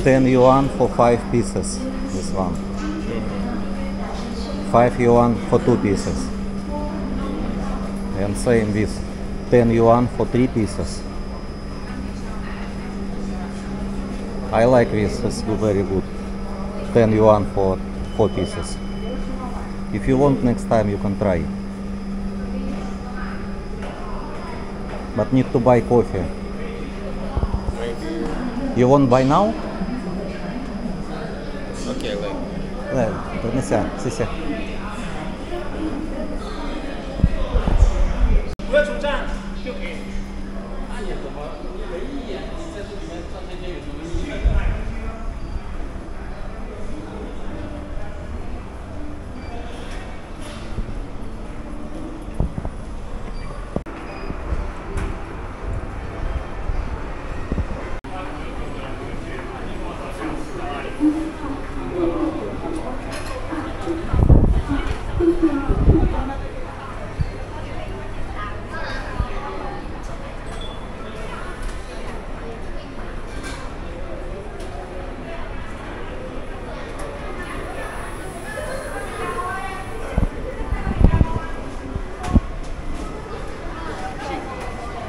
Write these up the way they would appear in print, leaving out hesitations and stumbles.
10 yuan for 5 pieces. This one. 5 yuan for 2 pieces. And same with 10 yuan for 3 pieces. I like this, it's very good. 10 yuan for 4 pieces. If you want, next time you can try. But need to buy coffee. Maybe. You want buy now? Okay, like. Принеся, сися. 主要出站就可以。那也怎么没意义？你在这里面赚钱有什么意义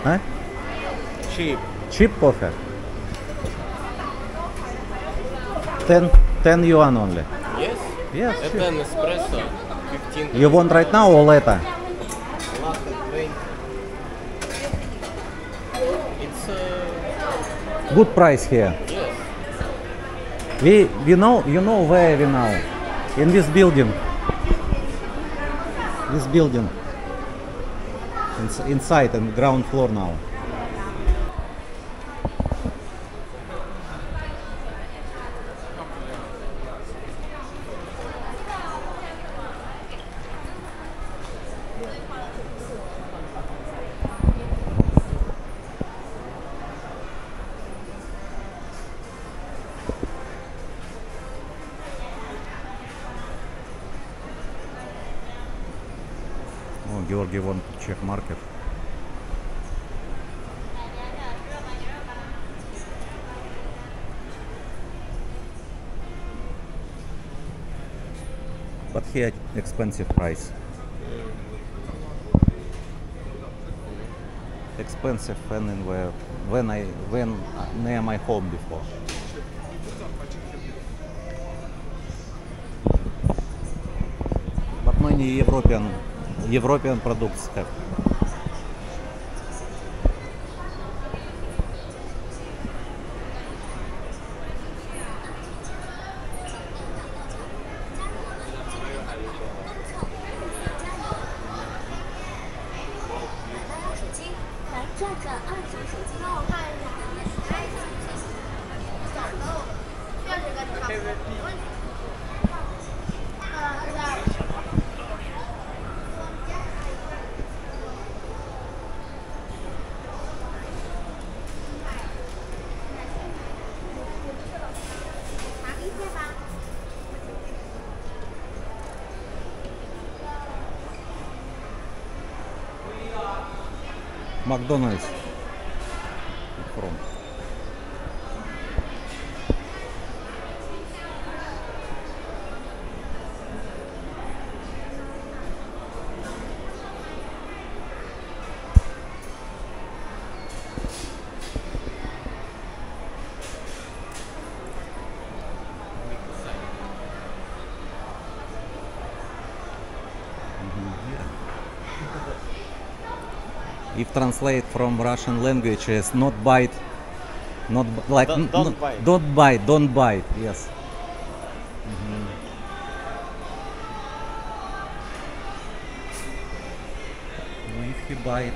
？Huh? Cheap. Cheap coffee. 10 yuan only. Yes? Yes. Это Nespresso. 15. You want right now or later? Latte 20. It's Good price here. yes. You know where we now? In this building. This building. Inside and ground floor now. Oh, Georgi want to check market. But here expensive price. Expensive when near my home before. But many European products have. McDonald's from. If translate from Russian language is not bite, not like Don't bite. Don't bite, don't bite. Yes. If you bite.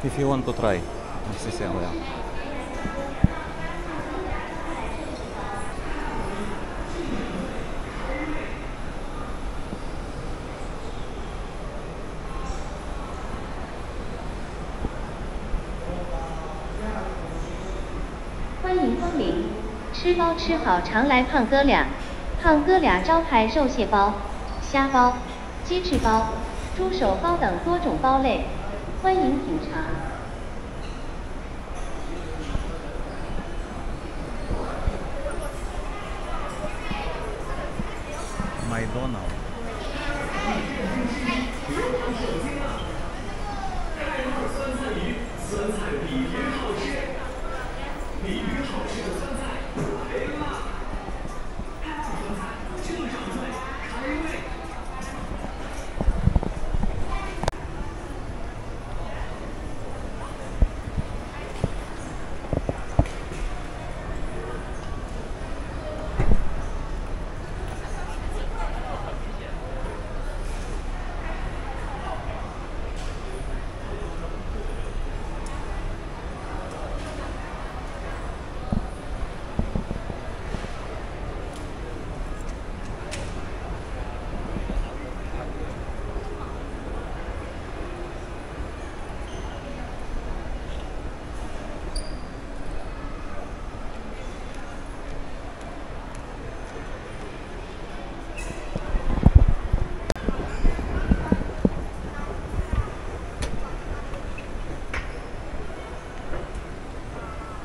If you want to try, sì, sì, allora. 欢迎光临，吃包吃好常来胖哥俩。胖哥俩招牌肉蟹包、虾包、鸡翅包、猪手包等多种包类，欢迎品尝。 McDonald's.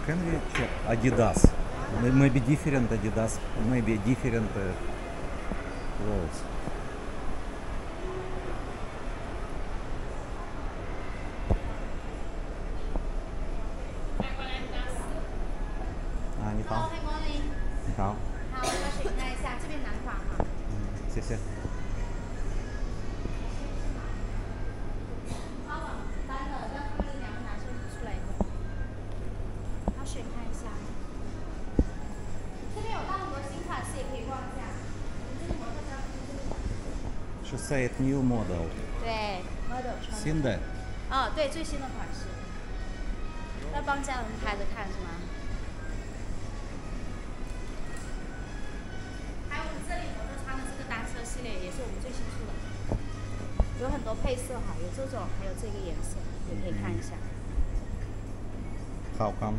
Can we check Adidas? Maybe different Adidas, maybe different clothes. À, 你好，欢迎光临。你好，好，我要选看一下，这边男款哈。谢谢。包网单的，让他们两个男生出来一个。好，选看一下。这边有到很多新款式，也可以逛一下。这个模特照片这个款式。 She said new model. 对 ，model 穿。 Seen that? 哦，对，最新的款式。要帮家人拍着看是吗？ 还有我们这里模特穿的这个单车系列也是我们最新出的，有很多配色哈，有这种，还有这个颜色，也可以看一下。 How come?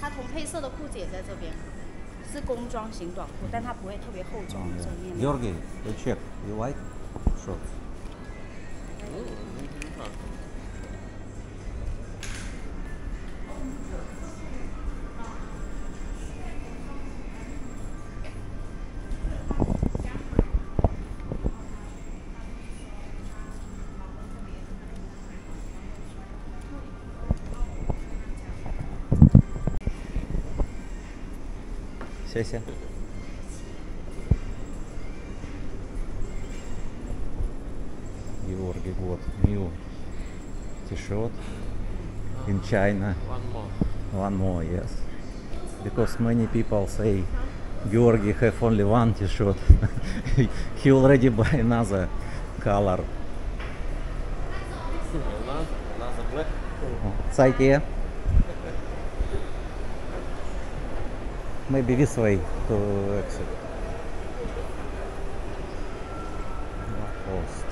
它同配色的裤子也在这边，是工装型短裤，但它不会特别厚重，这种面料。 Georgi, you check. You like shorts? 谢谢。Georgi got new T-shirt in China. One more. One more, yes. Because many people say Georgi have only one T-shirt. He already buy another color. Another black. Zeig ihr? Maybe this way to exit. Lacoste.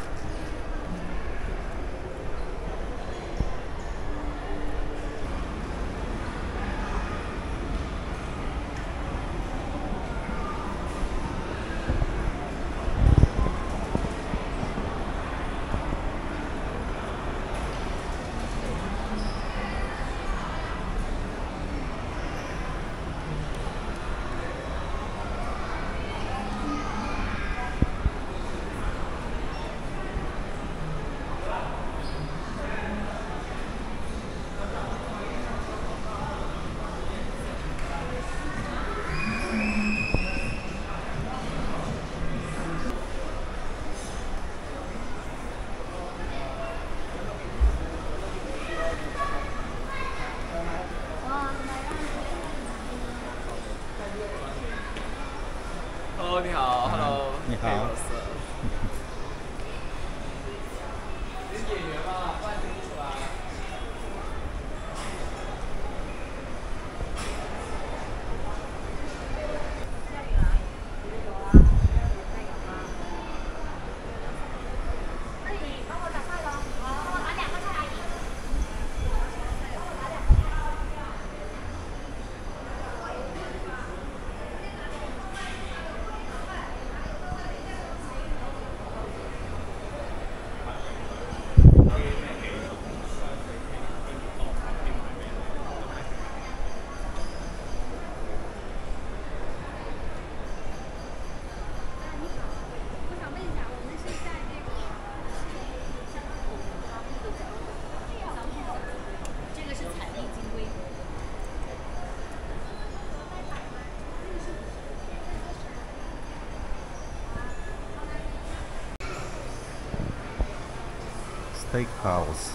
steakhouse.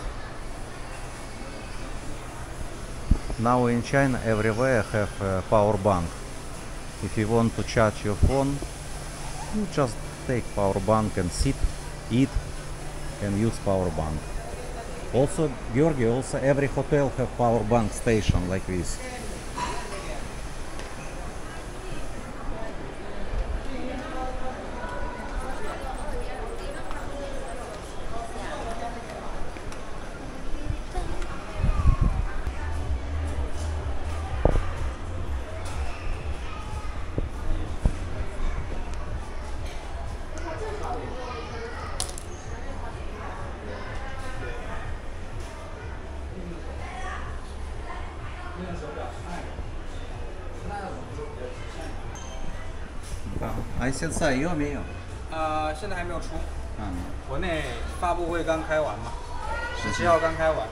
Now in China everywhere have a power bank. If you want to charge your phone, you just take power bank and sit, eat, and use power bank. Also, Georgi, also every hotel have power bank station like this.现在有没有？现在还没有出，嗯，国内发布会刚开完嘛，17号刚开完。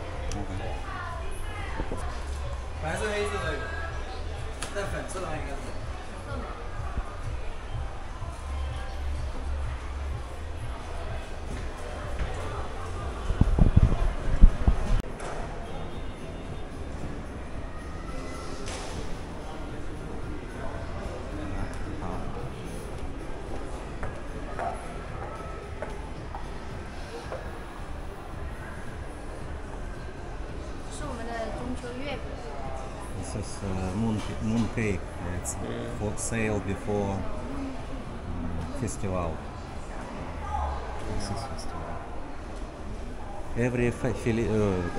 白色、黑色的有，但粉色的应该是。This is moon cake. It's for sale before festival. This is festival.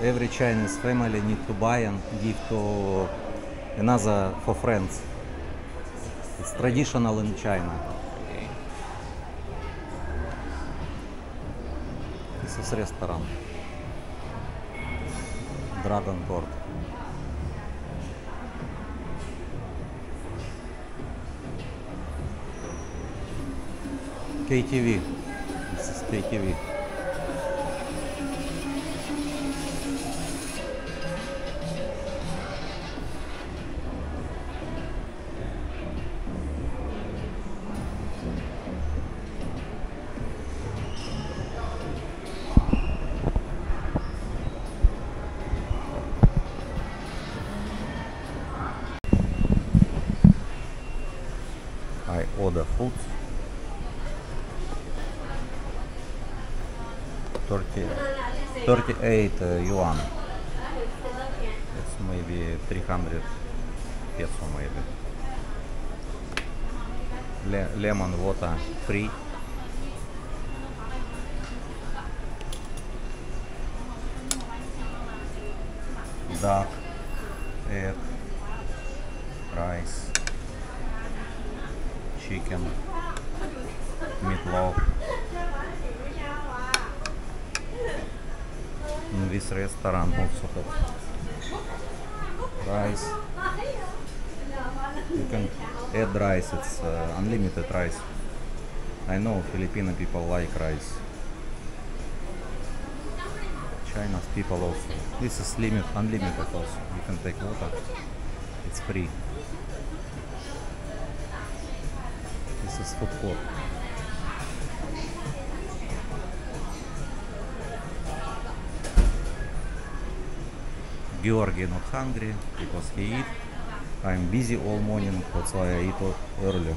Every Chinese family need to buy and give to another for friends. It's traditional in China. This is restaurant. Dragon Court. KTV. This is KTV. I order food. 38 yuan. It's maybe 300 peso maybe. Lemon water free. Duck, egg, rice, chicken, meatloaf. In this restaurant also have rice. You can add rice, it's unlimited rice. I know Filipino people like rice. China's people also. This is unlimited also. You can take water. It's free. This is food court. Georgi not hungry because he eat. I'm busy all morning, that's why I eat early.